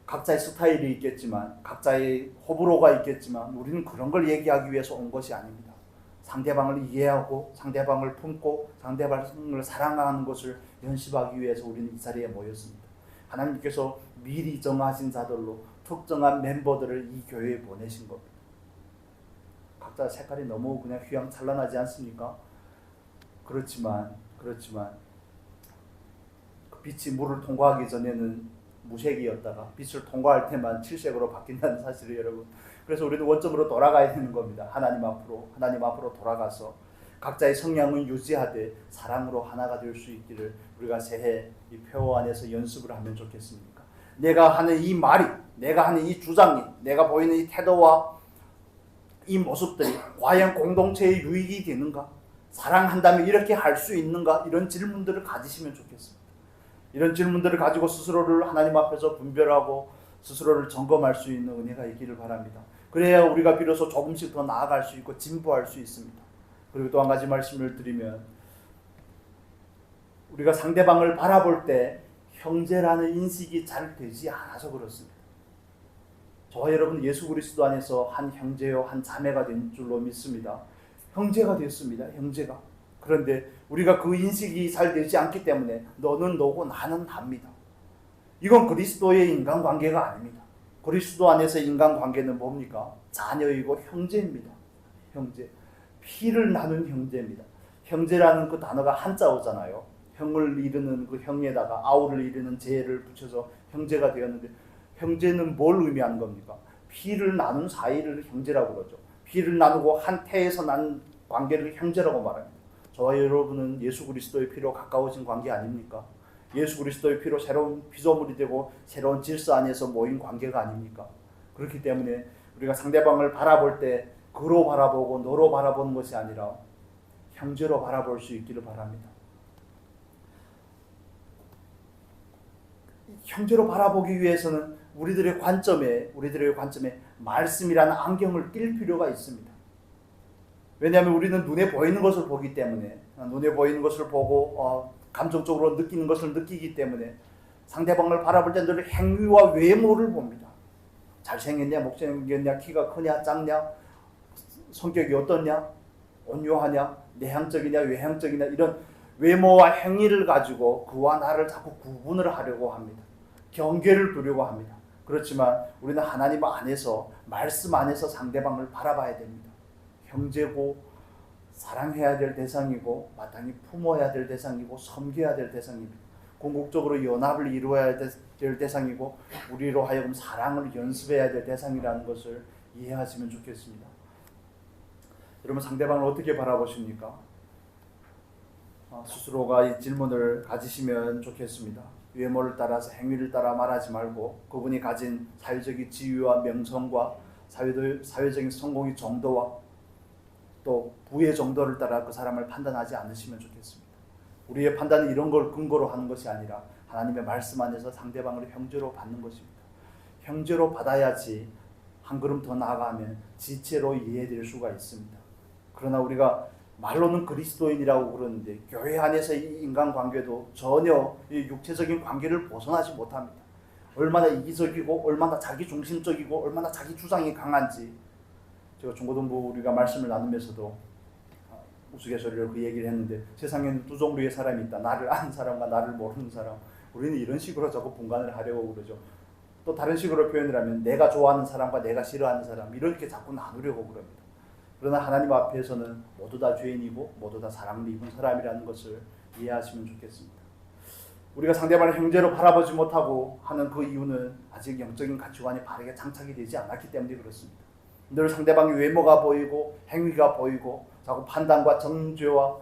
각자의 스타일이 있겠지만, 각자의 호불호가 있겠지만 우리는 그런 걸 얘기하기 위해서 온 것이 아닙니다. 상대방을 이해하고 상대방을 품고 상대방을 사랑하는 것을 연습하기 위해서 우리는 이 자리에 모였습니다. 하나님께서 미리 정하신 자들로 특정한 멤버들을 이 교회에 보내신 겁니다. 각자 색깔이 너무 그냥 휘황찬란하지 않습니까? 그렇지만 빛이 물을 통과하기 전에는 무색이었다가 빛을 통과할 때만 칠색으로 바뀐다는 사실을 여러분, 그래서 우리는 원점으로 돌아가야 되는 겁니다. 하나님 앞으로 돌아가서 각자의 성향을 유지하되 사랑으로 하나가 될 수 있기를 우리가 새해 이 표어 안에서 연습을 하면 좋겠습니까? 내가 하는 이 말이, 내가 하는 이 주장이, 내가 보이는 이 태도와 이 모습들이 과연 공동체의 유익이 되는가? 사랑한다면 이렇게 할 수 있는가? 이런 질문들을 가지시면 좋겠습니다. 이런 질문들을 가지고 스스로를 하나님 앞에서 분별하고 스스로를 점검할 수 있는 은혜가 있기를 바랍니다. 그래야 우리가 비로소 조금씩 더 나아갈 수 있고 진보할 수 있습니다. 그리고 또 한 가지 말씀을 드리면, 우리가 상대방을 바라볼 때 형제라는 인식이 잘 되지 않아서 그렇습니다. 저와 여러분 예수 그리스도 안에서 한 형제요 한 자매가 된 줄로 믿습니다. 형제가 됐습니다. 형제가. 그런데 우리가 그 인식이 잘 되지 않기 때문에 너는 너고 나는 나입니다. 이건 그리스도의 인간관계가 아닙니다. 그리스도 안에서 인간관계는 뭡니까? 자녀이고 형제입니다. 형제. 피를 나눈 형제입니다. 형제라는 그 단어가 한자어잖아요. 형을 이르는 그 형에다가 아우를 이르는 제를 붙여서 형제가 되었는데, 형제는 뭘 의미하는 겁니까? 피를 나눈 사이를 형제라고 그러죠. 피를 나누고 한 태에서 난 관계를 형제라고 말합니다. 저와 여러분은 예수 그리스도의 피로 가까워진 관계 아닙니까? 예수 그리스도의 피로 새로운 피조물이 되고 새로운 질서 안에서 모인 관계가 아닙니까? 그렇기 때문에 우리가 상대방을 바라볼 때 그로 바라보고 너로 바라보는 것이 아니라 형제로 바라볼 수 있기를 바랍니다. 형제로 바라보기 위해서는 우리들의 관점에 말씀이라는 안경을 낄 필요가 있습니다. 왜냐하면 우리는 눈에 보이는 것을 보기 때문에, 눈에 보이는 것을 보고 감정적으로 느끼는 것을 느끼기 때문에 상대방을 바라볼 때 늘 행위와 외모를 봅니다. 잘생겼냐, 못생겼냐, 키가 크냐, 작냐, 성격이 어떻냐, 온유하냐, 내향적이냐, 외향적이냐, 이런 외모와 행위를 가지고 그와 나를 자꾸 구분을 하려고 합니다. 경계를 두려고 합니다. 그렇지만 우리는 하나님 안에서, 말씀 안에서 상대방을 바라봐야 됩니다. 형제고 사랑해야 될 대상이고 마땅히 품어야 될 대상이고 섬겨야 될 대상입니다. 궁극적으로 연합을 이루어야 될 대상이고 우리로 하여금 사랑을 연습해야 될 대상이라는 것을 이해하시면 좋겠습니다. 여러분, 상대방을 어떻게 바라보십니까? 스스로가 이 질문을 가지시면 좋겠습니다. 외모를 따라서 행위를 따라 말하지 말고 그분이 가진 사회적인 지위와 명성과 사회적인 성공의 정도와 또 부의 정도를 따라 그 사람을 판단하지 않으시면 좋겠습니다. 우리의 판단은 이런 걸 근거로 하는 것이 아니라 하나님의 말씀 안에서 상대방을 형제로 받는 것입니다. 형제로 받아야지 한 걸음 더 나아가면 지체로 이해될 수가 있습니다. 그러나 우리가 말로는 그리스도인이라고 그러는데 교회 안에서 이 인간관계도 전혀 이 육체적인 관계를 벗어나지 못합니다. 얼마나 이기적이고 얼마나 자기중심적이고 얼마나 자기 주장이 강한지, 제가 중고등부 우리가 말씀을 나누면서도 우스갯소리로 그 얘기를 했는데, 세상에는 두 종류의 사람이 있다. 나를 아는 사람과 나를 모르는 사람. 우리는 이런 식으로 자꾸 분간을 하려고 그러죠. 또 다른 식으로 표현을 하면 내가 좋아하는 사람과 내가 싫어하는 사람, 이렇게 자꾸 나누려고 그럽니다. 그러나 하나님 앞에서는 모두 다 죄인이고 모두 다 사랑을 입은 사람이라는 것을 이해하시면 좋겠습니다. 우리가 상대방을 형제로 바라보지 못하고 하는 그 이유는 아직 영적인 가치관이 바르게 장착이 되지 않았기 때문에 그렇습니다. 늘 상대방의 외모가 보이고 행위가 보이고 자꾸 판단과 정죄와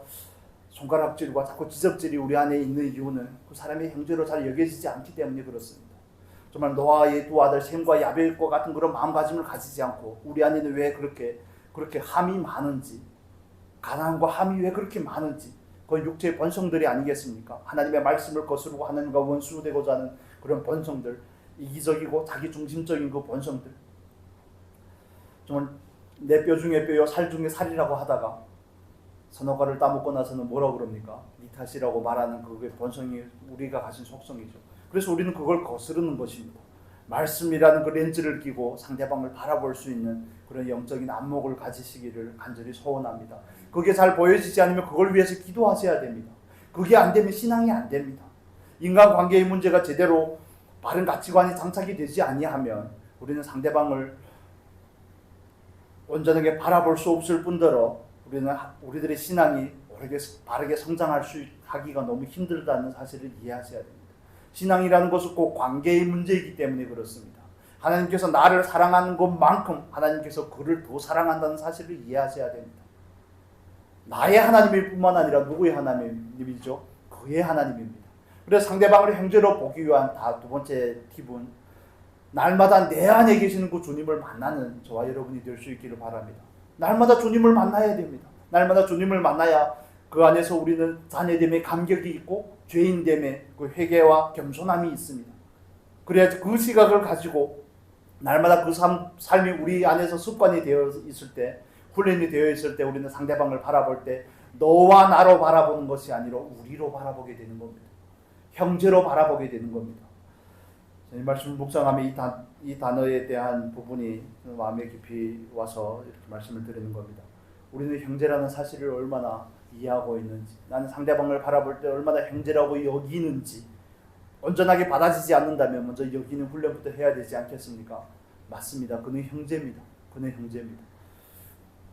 손가락질과 자꾸 지적질이 우리 안에 있는 이유는 그 사람의 형제로 잘 여겨지지 않기 때문에 그렇습니다. 정말 노아의 두 아들 셈과 야벨과 같은 그런 마음가짐을 가지지 않고 우리 안에는 왜 그렇게 함이 많은지, 가난과 함이 왜 그렇게 많은지, 그건 육체의 본성들이 아니겠습니까? 하나님의 말씀을 거스르고 하나님과 원수되고자 하는 그런 본성들, 이기적이고 자기중심적인 그 본성들, 정말 내 뼈 중에 뼈요 살 중에 살이라고 하다가 선악과를 따먹고 나서는 뭐라고 그럽니까? 네 탓이라고 말하는 그게 본성이 우리가 가진 속성이죠. 그래서 우리는 그걸 거스르는 것입니다. 말씀이라는 그 렌즈를 끼고 상대방을 바라볼 수 있는 그런 영적인 안목을 가지시기를 간절히 소원합니다. 그게 잘 보여지지 않으면 그걸 위해서 기도하셔야 됩니다. 그게 안 되면 신앙이 안 됩니다. 인간관계의 문제가 제대로 바른 가치관이 장착이 되지 아니하면 우리는 상대방을 온전하게 바라볼 수 없을 뿐더러 우리들의 신앙이 바르게 하기가 너무 힘들다는 사실을 이해하셔야 됩니다. 신앙이라는 것은 꼭 관계의 문제이기 때문에 그렇습니다. 하나님께서 나를 사랑하는 것만큼 하나님께서 그를 더 사랑한다는 사실을 이해하셔야 됩니다. 나의 하나님일 뿐만 아니라 누구의 하나님이죠? 그의 하나님입니다. 그래서 상대방을 형제로 보기 위한 두 번째 팁은 날마다 내 안에 계시는 그 주님을 만나는 저와 여러분이 될 수 있기를 바랍니다. 날마다 주님을 만나야 됩니다. 날마다 주님을 만나야 그 안에서 우리는 자녀됨의 감격이 있고 죄인됨의 그 회개와 겸손함이 있습니다. 그래야지 그 시각을 가지고 날마다 그 삶이 우리 안에서 습관이 되어 있을 때, 훈련이 되어 있을 때 우리는 상대방을 바라볼 때 너와 나로 바라보는 것이 아니라 우리로 바라보게 되는 겁니다. 형제로 바라보게 되는 겁니다. 이 말씀을 묵상하면 이 단어에 대한 부분이 마음에 깊이 와서 이렇게 말씀을 드리는 겁니다. 우리는 형제라는 사실을 얼마나 이해하고 있는지, 나는 상대방을 바라볼 때 얼마나 형제라고 여기는지 온전하게 받아지지 않는다면 먼저 여기는 훈련부터 해야 되지 않겠습니까? 맞습니다. 그는 형제입니다. 그는 형제입니다.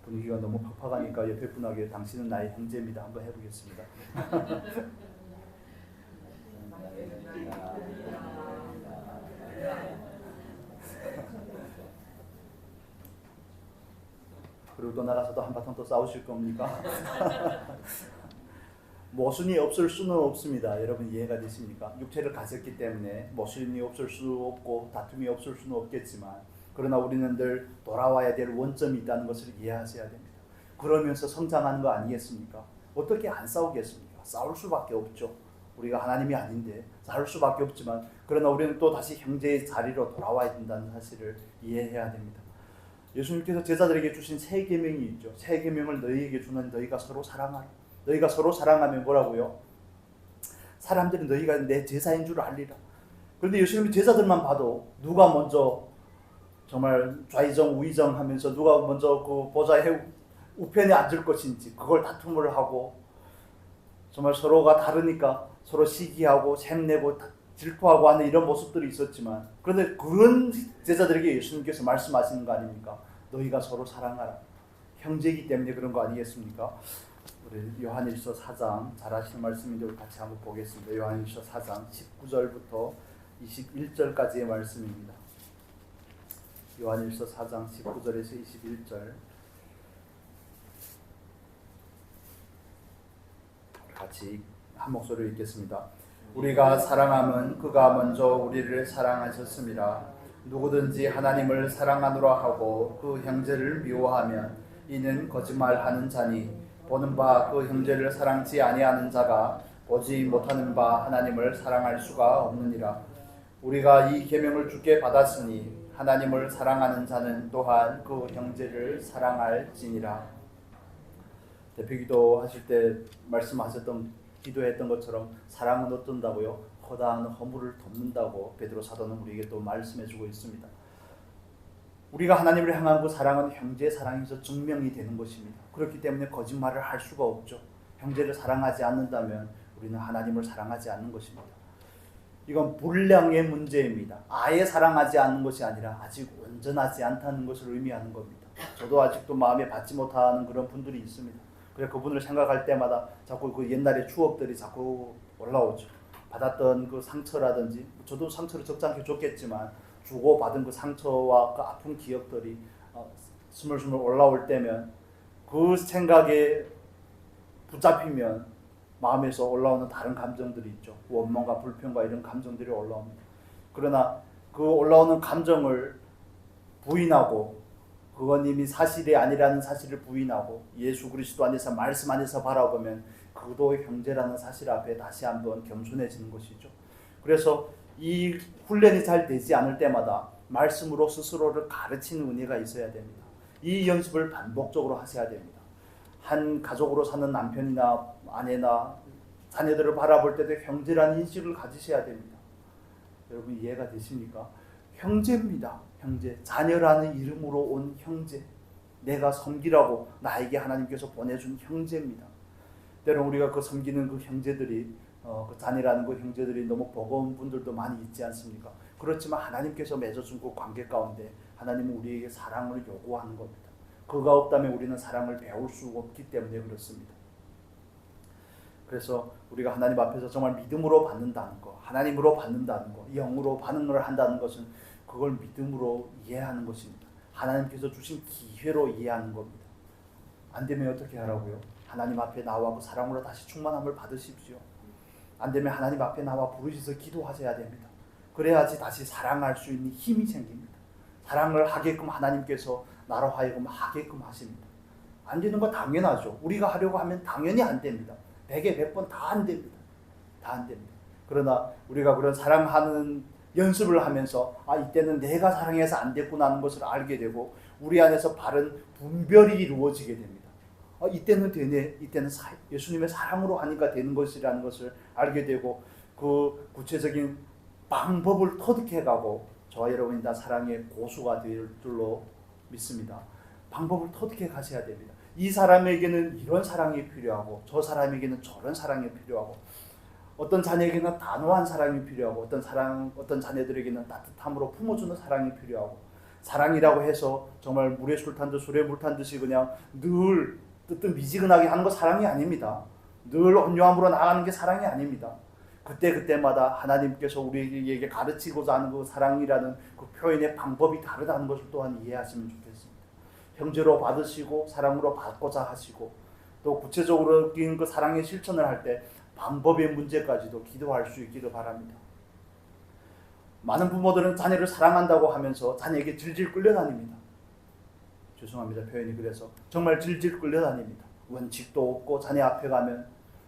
분위기가 너무 팍팍하니까 옆에 분에게 당신은 나의 형제입니다. 한번 해보겠습니다. 그리고 또 나가서도 한바탕 또 싸우실 겁니까? 모순이 없을 수는 없습니다. 여러분 이해가 되십니까? 육체를 가졌기 때문에 모순이 없을 수 없고 다툼이 없을 수는 없겠지만, 그러나 우리는 늘 돌아와야 될 원점이 있다는 것을 이해하셔야 됩니다. 그러면서 성장하는 거 아니겠습니까? 어떻게 안 싸우겠습니까? 싸울 수밖에 없죠. 우리가 하나님이 아닌데 싸울 수밖에 없지만, 그러나 우리는 또 다시 형제의 자리로 돌아와야 된다는 사실을 이해해야 됩니다. 예수님께서 제자들에게 주신 세 계명이 있죠. 세 계명을 너희에게 주는 너희가 서로 사랑하라. 너희가 서로 사랑하면 뭐라고요? 사람들이 너희가 내 제자인 줄 알리라. 그런데 예수님이 제자들만 봐도 누가 먼저 정말 좌의정 우의정 하면서 누가 먼저 그 보좌의 우편에 앉을 것인지 그걸 다툼을 하고, 정말 서로가 다르니까 서로 시기하고 샘내고 질투하고 하는 이런 모습들이 있었지만, 그런데 그런 제자들에게 예수님께서 말씀하시는 거 아닙니까? 너희가 서로 사랑하라. 형제이기 때문에 그런 거 아니겠습니까? 우리 요한일서 4장 잘 아시는 말씀인데 우리 같이 한번 보겠습니다. 요한일서 4장 19절부터 21절까지의 말씀입니다. 요한일서 4장 19절에서 21절 같이 한 목소리로 읽겠습니다. 우리가 사랑함은 그가 먼저 우리를 사랑하셨습니다. 누구든지 하나님을 사랑하노라 하고 그 형제를 미워하면 이는 거짓말하는 자니, 보는 바 그 형제를 사랑치 아니하는 자가 보지 못하는 바 하나님을 사랑할 수가 없느니라. 우리가 이 계명을 주께 받았으니 하나님을 사랑하는 자는 또한 그 형제를 사랑할지니라. 대표기도 하실 때 말씀하셨던, 기도했던 것처럼 사랑은 어떤다고요? 허다한 허물을 덮는다고 베드로 사도는 우리에게 또 말씀해주고 있습니다. 우리가 하나님을 향한 그 사랑은 형제의 사랑에서 증명이 되는 것입니다. 그렇기 때문에 거짓말을 할 수가 없죠. 형제를 사랑하지 않는다면 우리는 하나님을 사랑하지 않는 것입니다. 이건 분량의 문제입니다. 아예 사랑하지 않는 것이 아니라 아직 온전하지 않다는 것을 의미하는 겁니다. 저도 아직도 마음에 받지 못하는 그런 분들이 있습니다. 그래서 그분을 생각할 때마다 자꾸 그 옛날의 추억들이 자꾸 올라오죠. 받았던 그 상처라든지, 저도 상처를 적잖게 줬겠지만 주고 받은 그 상처와 그 아픈 기억들이 스물스물 올라올 때면, 그 생각에 붙잡히면 마음에서 올라오는 다른 감정들이 있죠. 원망과 불평과 이런 감정들이 올라옵니다. 그러나 그 올라오는 감정을 부인하고, 그건 이미 사실이 아니라는 사실을 부인하고 예수 그리스도 안에서, 말씀 안에서 바라보면 그도 형제라는 사실 앞에 다시 한번 겸손해지는 것이죠. 그래서 이 훈련이 잘 되지 않을 때마다 말씀으로 스스로를 가르치는 은혜가 있어야 됩니다. 이 연습을 반복적으로 하셔야 됩니다. 한 가족으로 사는 남편이나 아내나 자녀들을 바라볼 때도 형제라는 인식을 가지셔야 됩니다. 여러분 이해가 되십니까? 형제입니다. 형제. 자녀라는 이름으로 온 형제. 내가 섬기라고 나에게 하나님께서 보내준 형제입니다. 때론 우리가 그 섬기는 그 형제들이, 그 자녀라는 그 형제들이 너무 버거운 분들도 많이 있지 않습니까? 그렇지만 하나님께서 맺어준 그 관계 가운데 하나님은 우리에게 사랑을 요구하는 겁니다. 그가 없다면 우리는 사랑을 배울 수 없기 때문에 그렇습니다. 그래서 우리가 하나님 앞에서 정말 믿음으로 받는다는 거, 하나님으로 받는다는 거, 영으로 반응을 한다는 것은 그걸 믿음으로 이해하는 것입니다. 하나님께서 주신 기회로 이해하는 겁니다. 안 되면 어떻게 하라고요? 하나님 앞에 나와 그 사랑으로 다시 충만함을 받으십시오. 안 되면 하나님 앞에 나와 부르셔서 기도하셔야 됩니다. 그래야지 다시 사랑할 수 있는 힘이 생깁니다. 사랑을 하게끔 하나님께서 나로 하여금 하게끔 하십니다. 안 되는 거 당연하죠. 우리가 하려고 하면 당연히 안 됩니다. 100에 100번 다 안 됩니다. 다 안 됩니다. 그러나 우리가 그런 사랑하는 연습을 하면서 이때는 내가 사랑해서 안 됐구나 하는 것을 알게 되고, 우리 안에서 바른 분별이 이루어지게 됩니다. 이때는 되네, 이때는 예수님의 사랑으로 하니까 되는 것이라는 것을 알게 되고, 그 구체적인 방법을 터득해가고 저와 여러분이 다 사랑의 고수가 될 줄로 믿습니다. 방법을 터득해 가셔야 됩니다. 이 사람에게는 이런 사랑이 필요하고 저 사람에게는 저런 사랑이 필요하고 어떤 자녀에게는 단호한 사랑이 필요하고 어떤 자녀들에게는 따뜻함으로 품어주는 사랑이 필요하고 사랑이라고 해서 정말 물에 술 탄 듯 술에 물 탄 듯이 그냥 늘 뜨뜻미지근하게 하는 거 사랑이 아닙니다. 늘 온유함으로 나가는 게 사랑이 아닙니다. 그때마다 하나님께서 우리에게 가르치고자 하는 그 사랑이라는 그 표현의 방법이 다르다는 것을 또한 이해하시면 좋겠습니다. 형제로 받으시고 사랑으로 받고자 하시고 또 구체적으로 그 사랑의 실천을 할 때 방법의 문제까지도 기도할 수 있기를 바랍니다. 많은 부모들은 자녀를 사랑한다고 하면서 자녀에게 질질 끌려다닙니다. 죄송합니다. 표현이 그래서 정말 질질 끌려다닙니다. 원칙도 없고 자녀 앞에 가면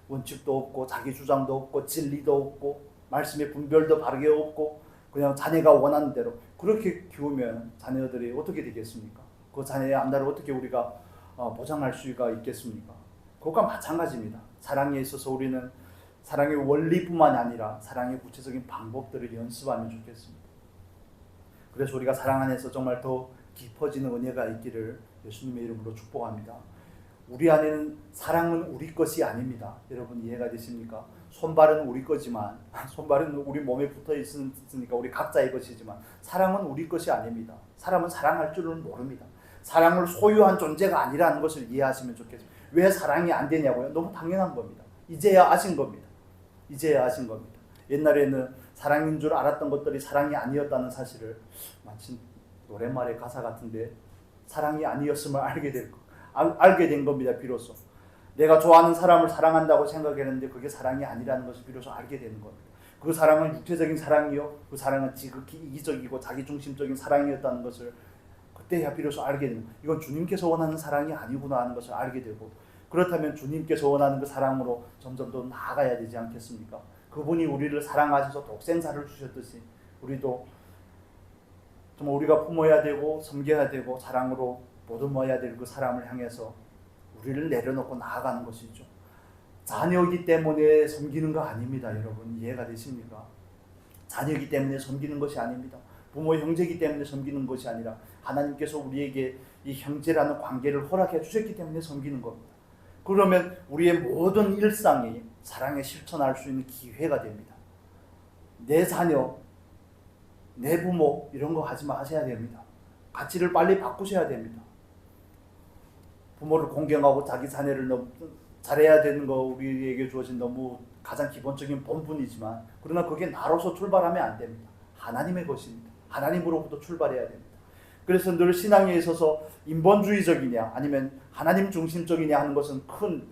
원칙도 없고 자기 주장도 없고 진리도 없고 말씀의 분별도 바르게 없고 그냥 자녀가 원하는 대로 그렇게 키우면 자녀들이 어떻게 되겠습니까? 그 자녀의 앞날을 어떻게 우리가 보장할 수가 있겠습니까? 그것과 마찬가지입니다. 사랑에 있어서 우리는 사랑의 원리뿐만 아니라 사랑의 구체적인 방법들을 연습하면 좋겠습니다. 그래서 우리가 사랑 안에서 정말 더 깊어지는 은혜가 있기를 예수님의 이름으로 축복합니다. 우리 안에는 사랑은 우리 것이 아닙니다. 여러분 이해가 되십니까? 손발은 우리 거지만 손발은 우리 몸에 붙어 있으니까 우리 각자의 것이지만 사랑은 우리 것이 아닙니다. 사람은 사랑할 줄은 모릅니다. 사랑을 소유한 존재가 아니라는 것을 이해하시면 좋겠습니다. 왜 사랑이 안 되냐고요? 너무 당연한 겁니다. 이제야 아신 겁니다. 이제야 아신 겁니다. 옛날에는 사랑인 줄 알았던 것들이 사랑이 아니었다는 사실을 마치 노랫말의 가사 같은데 사랑이 아니었음을 알게 된 겁니다. 비로소 내가 좋아하는 사람을 사랑한다고 생각했는데 그게 사랑이 아니라는 것을 비로소 알게 되는 겁니다. 그 사랑은 육체적인 사랑이요, 그 사랑은 지극히 이기적이고 자기중심적인 사랑이었다는 것을 그때야 비로소 알게 되는, 이건 주님께서 원하는 사랑이 아니구나 하는 것을 알게 되고, 그렇다면 주님께서 원하는 그 사랑으로 점점 더 나아가야 되지 않겠습니까? 그분이 우리를 사랑하셔서 독생자를 주셨듯이 우리도 정말 우리가 품어야 되고 섬겨야 되고 사랑으로 보듬어야 될 그 사람을 향해서 우리를 내려놓고 나아가는 것이죠. 자녀이기 때문에 섬기는 거 아닙니다. 여러분 이해가 되십니까? 자녀이기 때문에 섬기는 것이 아닙니다. 부모 형제이기 때문에 섬기는 것이 아니라 하나님께서 우리에게 이 형제라는 관계를 허락해 주셨기 때문에 섬기는 겁니다. 그러면 우리의 모든 일상이 사랑에 실천할 수 있는 기회가 됩니다. 내 자녀, 내 부모 이런 거 하지 마셔야 됩니다. 가치를 빨리 바꾸셔야 됩니다. 부모를 공경하고 자기 자녀를 너무 잘해야 되는 거 우리에게 주어진 너무 가장 기본적인 본분이지만, 그러나 그게 나로서 출발하면 안 됩니다. 하나님의 것입니다. 하나님으로부터 출발해야 됩니다. 그래서 늘 신앙에 있어서 인본주의적이냐 아니면 하나님 중심적이냐 하는 것은 큰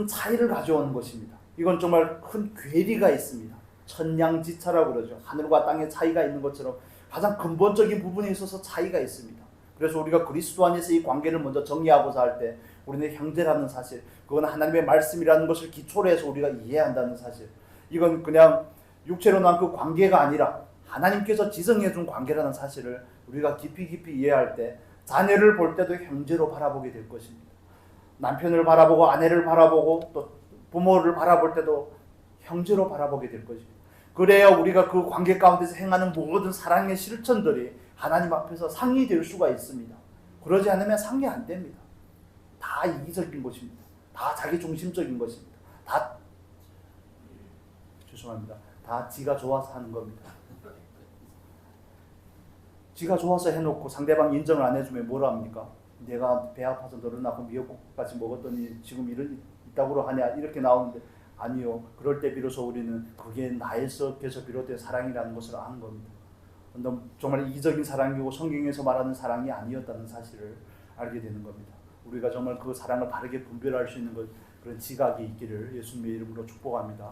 차이를 가져오는 것입니다. 이건 정말 큰 괴리가 있습니다. 천냥지차라고 그러죠. 하늘과 땅의 차이가 있는 것처럼 가장 근본적인 부분에 있어서 차이가 있습니다. 그래서 우리가 그리스도 안에서 이 관계를 먼저 정리하고자 할 때 우리는 형제라는 사실, 그건 하나님의 말씀이라는 것을 기초로 해서 우리가 이해한다는 사실, 이건 그냥 육체로 난 그 관계가 아니라 하나님께서 지정해 준 관계라는 사실을 우리가 깊이 이해할 때 자녀를 볼 때도 형제로 바라보게 될 것입니다. 남편을 바라보고 아내를 바라보고 또 부모를 바라볼 때도 형제로 바라보게 될 것입니다. 그래야 우리가 그 관계 가운데서 행하는 모든 사랑의 실천들이 하나님 앞에서 상이 될 수가 있습니다. 그러지 않으면 상이 안 됩니다. 다 이기적인 것입니다. 다 자기중심적인 것입니다. 다 지가 좋아서 하는 겁니다. 지가 좋아서 해놓고 상대방 인정을 안 해주면 뭐라 합니까? 내가 배 아파서 너를 낳고 미역국까지 먹었더니 지금 이따구로 하냐 이렇게 나오는데, 아니요. 그럴 때 비로소 우리는 그게 나에서 비롯된 사랑이라는 것을 아는 겁니다. 정말 이기적인 사랑이고 성경에서 말하는 사랑이 아니었다는 사실을 알게 되는 겁니다. 우리가 정말 그 사랑을 바르게 분별할 수 있는 그런 지각이 있기를 예수님의 이름으로 축복합니다.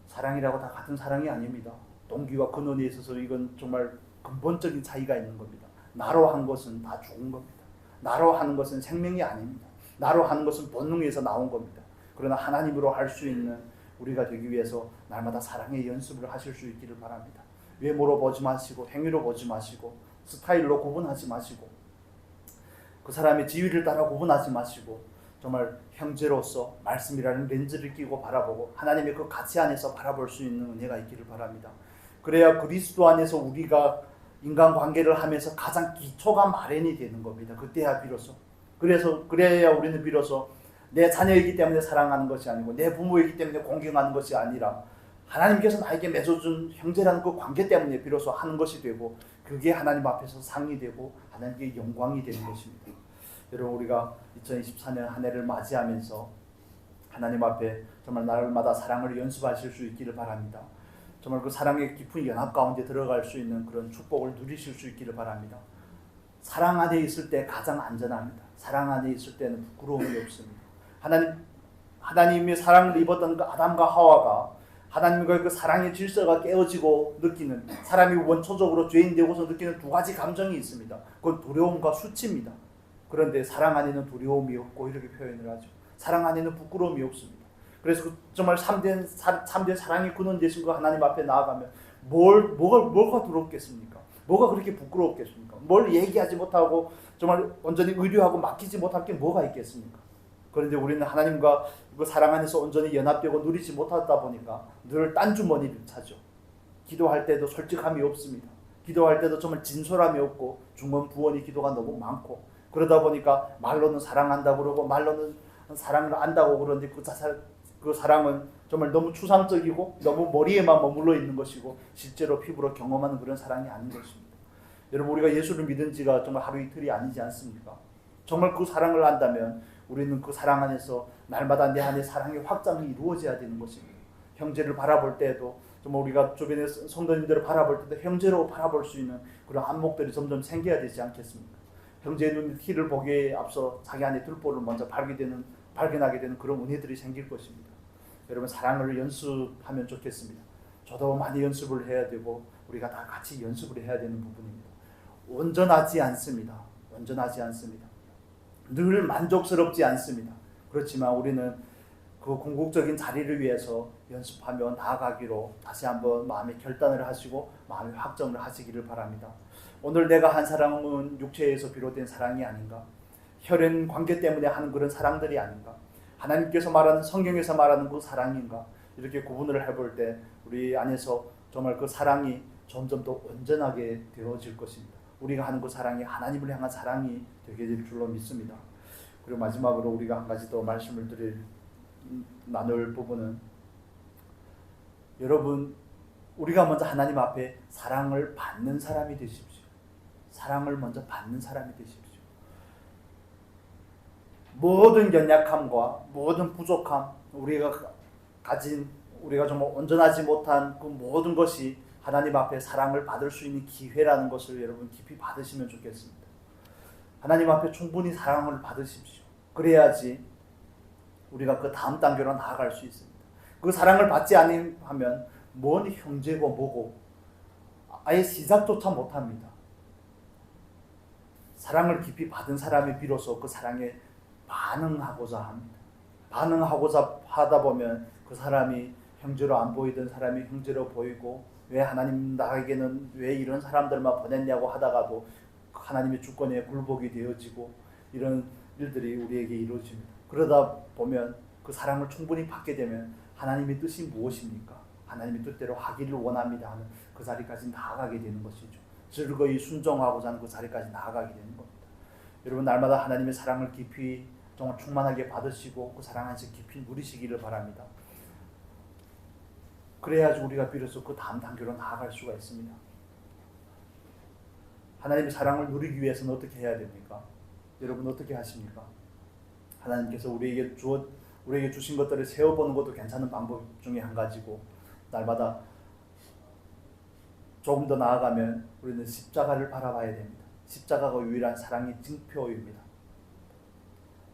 사랑이라고 다 같은 사랑이 아닙니다. 동기와 근원에 있어서 이건 정말 근본적인 차이가 있는 겁니다. 나로 한 것은 다 죽은 겁니다. 나로 하는 것은 생명이 아닙니다. 나로 하는 것은 본능에서 나온 겁니다. 그러나 하나님으로 할 수 있는 우리가 되기 위해서 날마다 사랑의 연습을 하실 수 있기를 바랍니다. 외모로 보지 마시고 행위로 보지 마시고 스타일로 구분하지 마시고 그 사람의 지위를 따라 구분하지 마시고 정말 형제로서 말씀이라는 렌즈를 끼고 바라보고 하나님의 그 가치 안에서 바라볼 수 있는 은혜가 있기를 바랍니다. 그래야 그리스도 안에서 우리가 인간관계를 하면서 가장 기초가 마련이 되는 겁니다. 그때야 비로소. 그래야 우리는 비로소 내 자녀이기 때문에 사랑하는 것이 아니고 내 부모이기 때문에 공경하는 것이 아니라 하나님께서 나에게 맺어준 형제라는 그 관계 때문에 비로소 하는 것이 되고 그게 하나님 앞에서 상이 되고 하나님께 영광이 되는 것입니다. 여러분 우리가 2024년 한 해를 맞이하면서 하나님 앞에 정말 날마다 사랑을 연습하실 수 있기를 바랍니다. 정말 그 사랑의 깊은 연합 가운데 들어갈 수 있는 그런 축복을 누리실 수 있기를 바랍니다. 사랑 안에 있을 때 가장 안전합니다. 사랑 안에 있을 때는 부끄러움이 없습니다. 하나님의 사랑을 입었던 그 아담과 하와가 하나님과 그 사랑의 질서가 깨어지고 느끼는, 사람이 원초적으로 죄인 되고서 느끼는 두 가지 감정이 있습니다. 그건 두려움과 수치입니다. 그런데 사랑 안에는 두려움이 없고 이렇게 표현을 하죠. 사랑 안에는 부끄러움이 없습니다. 그래서 정말 참된 사랑의 근원 되신 그 하나님 앞에 나아가면 뭐가 두렵겠습니까? 뭐가 그렇게 부끄럽겠습니까? 뭘 얘기하지 못하고 정말 완전히 의뢰하고 맡기지 못할 게 뭐가 있겠습니까? 그런데 우리는 하나님과 그 사랑 안에서 온전히 연합되고 누리지 못하다 보니까 늘 딴주머니를 차죠. 기도할 때도 솔직함이 없습니다. 기도할 때도 정말 진솔함이 없고 중언부언이 기도가 너무 많고 그러다 보니까 말로는 사랑한다고 그러고 말로는 사랑을 안다고 그러는데 그 사랑은 정말 너무 추상적이고 너무 머리에만 머물러 있는 것이고 실제로 피부로 경험하는 그런 사랑이 아닌 것입니다. 여러분 우리가 예수를 믿은 지가 정말 하루 이틀이 아니지 않습니까? 정말 그 사랑을 안다면 우리는 그 사랑 안에서 날마다 내 안에 사랑의 확장이 이루어져야 되는 것입니다. 형제를 바라볼 때도 정말 우리가 주변의 성도님들을 바라볼 때도 형제로 바라볼 수 있는 그런 안목들이 점점 생겨야 되지 않겠습니까? 형제의 눈에 티를 보기에 앞서 자기 안에 들보를 먼저 발견하게 되는 그런 은혜들이 생길 것입니다. 여러분 사랑을 연습하면 좋겠습니다. 저도 많이 연습을 해야 되고 우리가 다 같이 연습을 해야 되는 부분입니다. 온전하지 않습니다. 늘 만족스럽지 않습니다. 그렇지만 우리는 그 궁극적인 자리를 위해서 연습하며 나아가기로 다시 한번 마음의 결단을 하시고 마음의 확정을 하시기를 바랍니다. 오늘 내가 한 사랑은 육체에서 비롯된 사랑이 아닌가? 혈연 관계 때문에 하는 그런 사랑들이 아닌가? 하나님께서 말하는 성경에서 말하는 그 사랑인가? 이렇게 구분을 해볼 때 우리 안에서 정말 그 사랑이 점점 더 온전하게 되어질 것입니다. 우리가 하는 그 사랑이 하나님을 향한 사랑이 되게 될 줄로 믿습니다. 그리고 마지막으로 우리가 한 가지 더 말씀을 나눌 부분은 여러분 우리가 먼저 하나님 앞에 사랑을 받는 사람이 되십시오. 사랑을 먼저 받는 사람이 되십시오. 모든 연약함과 모든 부족함 우리가 정말 온전하지 못한 그 모든 것이 하나님 앞에 사랑을 받을 수 있는 기회라는 것을 여러분 깊이 받으시면 좋겠습니다. 하나님 앞에 충분히 사랑을 받으십시오. 그래야지 우리가 그 다음 단계로 나아갈 수 있습니다. 그 사랑을 받지 않으면 뭔 형제고 뭐고 아예 시작조차 못합니다. 사랑을 깊이 받은 사람이 비로소 그 사랑에 반응하고자 합니다. 반응하고자 하다 보면 그 사람이 형제로 안 보이던 사람이 형제로 보이고 왜 하나님 나에게는 왜 이런 사람들만 보냈냐고 하다가도 하나님의 주권에 굴복이 되어지고 이런 일들이 우리에게 이루어집니다. 그러다 보면 그 사랑을 충분히 받게 되면 하나님의 뜻이 무엇입니까? 하나님의 뜻대로 하기를 원합니다 하는 그 자리까지 나아가게 되는 것이죠. 즐거이 순종하고자 하는 그 자리까지 나아가게 되는 겁니다. 여러분 날마다 하나님의 사랑을 깊이 정말 충만하게 받으시고 그 사랑 안에서 깊이 누리시기를 바랍니다. 그래야지 우리가 비로소 그 다음 단계로 나아갈 수가 있습니다. 하나님의 사랑을 누리기 위해서는 어떻게 해야 됩니까? 여러분 어떻게 하십니까? 하나님께서 우리에게 주신 것들을 세워보는 것도 괜찮은 방법 중에 한 가지고 날마다 조금 더 나아가면 우리는 십자가를 바라봐야 됩니다. 십자가가 유일한 사랑의 증표입니다.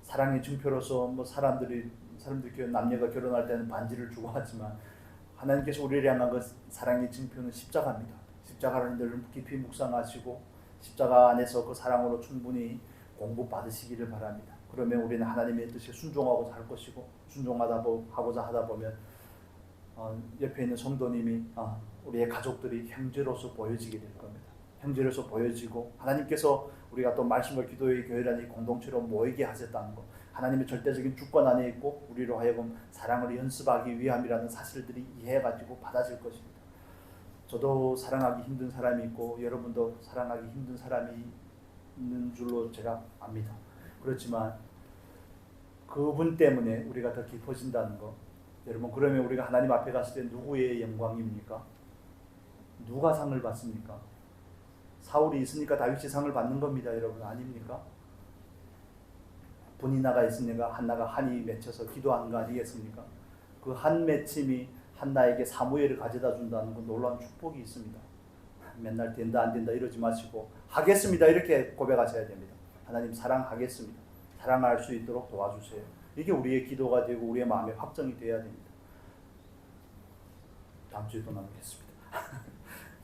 사랑의 증표로서 사람들이 남녀가 결혼할 때는 반지를 주고 하지만 하나님께서 우리를 향한 그 사랑의 증표는 십자가입니다. 십자가를 늘 깊이 묵상하시고 십자가 안에서 그 사랑으로 충분히 공부받으시기를 바랍니다. 그러면 우리는 하나님의 뜻에 순종하고자 할 것이고 순종하고자 하다 보면 옆에 있는 성도님이 우리의 가족들이 형제로서 보여지게 될 겁니다. 형제로서 보여지고 하나님께서 우리가 또 말씀과 기도의 교회라는 공동체로 모이게 하셨다는 것, 하나님의 절대적인 주권 안에 있고 우리로 하여금 사랑을 연습하기 위함이라는 사실들이 이해해가지고 받아질 것입니다. 저도 사랑하기 힘든 사람이 있고 여러분도 사랑하기 힘든 사람이 있는 줄로 제가 압니다. 그렇지만 그분 때문에 우리가 더 깊어진다는 거. 여러분, 그러면 우리가 하나님 앞에 갔을 때 누구의 영광입니까? 누가 상을 받습니까? 사울이 있으니까 다윗이 상을 받는 겁니다, 여러분. 아닙니까? 분이나가 있으니까 한나가 한이 맺혀서 기도한 거 아니겠습니까? 그 한 맺힘이 한나에게 사무엘을 가져다 준다는 건 놀라운 축복이 있습니다. 맨날 된다 안 된다 이러지 마시고 하겠습니다 이렇게 고백하셔야 됩니다. 하나님 사랑하겠습니다. 사랑할 수 있도록 도와주세요. 이게 우리의 기도가 되고 우리의 마음의 확정이 되어야 됩니다. 다음 주에 또 나누겠습니다.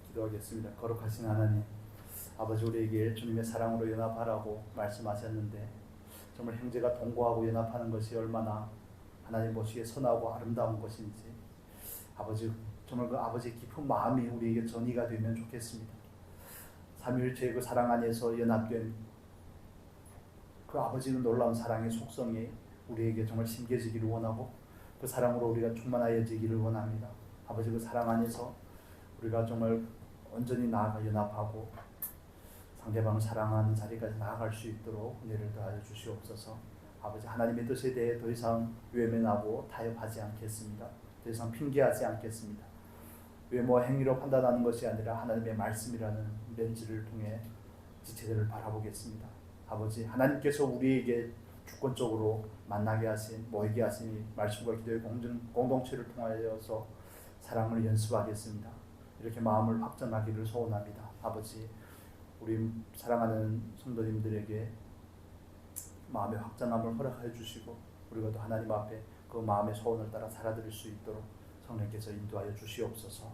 기도하겠습니다. 거룩하신 하나님, 아버지, 우리에게 주님의 사랑으로 연합하라고 말씀하셨는데 정말 형제가 동거하고 연합하는 것이 얼마나 하나님 보시기에 선하고 아름다운 것인지 아버지, 정말 그 아버지의 깊은 마음이 우리에게 전이가 되면 좋겠습니다. 삼위일체의 그 사랑 안에서 연합된 그 아버지의 놀라운 사랑의 속성이 우리에게 정말 심겨지기를 원하고 그 사랑으로 우리가 충만하여지기를 원합니다. 아버지, 그 사랑 안에서 우리가 정말 온전히 나아가 연합하고 상대방을 사랑하는 자리까지 나아갈 수 있도록 은혜를 더하여 주시옵소서. 아버지, 하나님의 뜻에 대해 더 이상 외면하고 타협하지 않겠습니다. 더 이상 핑계하지 않겠습니다. 외모 행위로 판단하는 것이 아니라 하나님의 말씀이라는 렌즈를 통해 지체들을 바라보겠습니다. 아버지, 하나님께서 우리에게 주권적으로 만나게 하신, 모이게 하신 말씀과 기도의 공동체를 통하여서 사랑을 연습하겠습니다. 이렇게 마음을 확전하기를 소원합니다. 아버지, 우리 사랑하는 성도님들에게 마음의 확장함을 허락해 주시고 우리가 또 하나님 앞에 그 마음의 소원을 따라 살아드릴 수 있도록 성령께서 인도하여 주시옵소서.